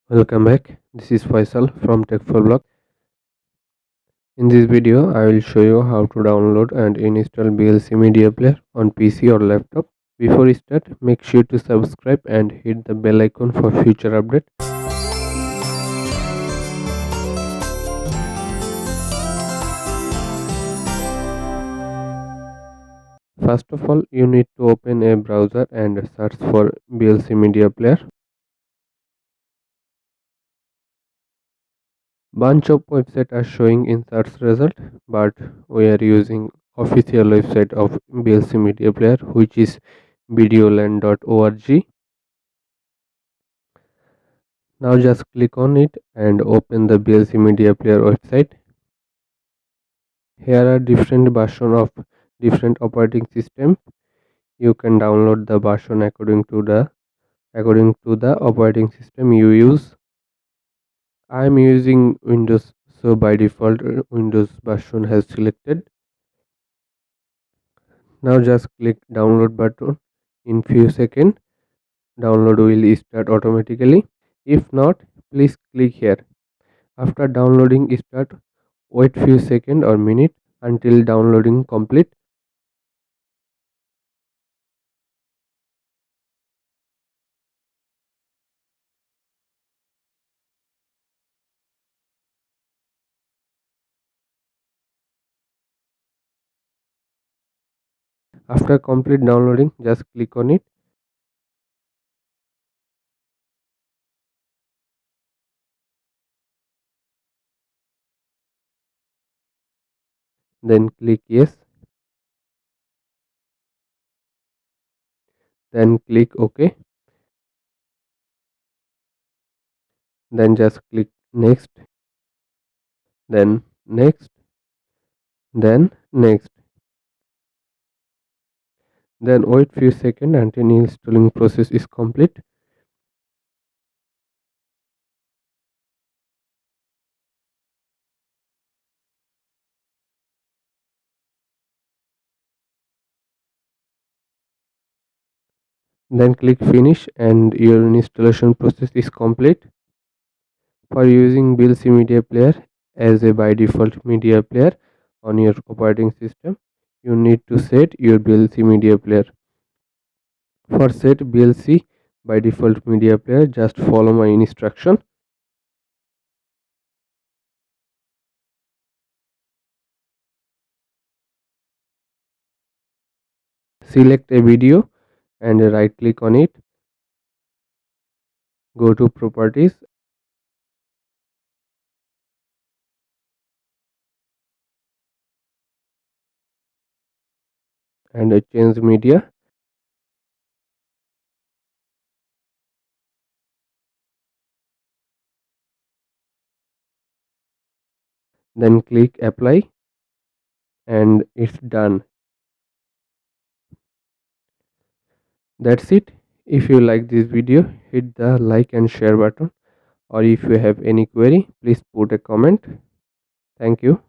Welcome back. This is Faisal from Tech4Blog. In this video, I will show you how to download and install VLC Media Player on PC or laptop. Before we start, make sure to subscribe and hit the bell icon for future updates. First of all, you need to open a browser and search for VLC Media Player. Bunch of websites are showing in search result, but we are using official website of VLC Media Player, which is videoland.org. Now just click on it and open the VLC Media Player website. Here are different versions of different operating system. You can download the version according to the operating system you use. I am using Windows, so by default Windows version has selected. Now just click download button. In few seconds download will start automatically. If not, please click here. After downloading start, wait few seconds or minute until downloading complete. After complete downloading, just click on it. Then click yes. Then click OK. Then just click next. Then next. Then next. Then wait few seconds until installing process is complete. Then click finish and your installation process is complete. For using VLC Media Player as a by default media player on your operating system, you need to set your VLC Media Player. For set VLC by default media player, just follow my instruction. Select a video and right click on it. Go to properties and change media. Then click apply and it's done. That's it. If you like this video, hit the like and share button, or if you have any query, please put a comment. Thank you.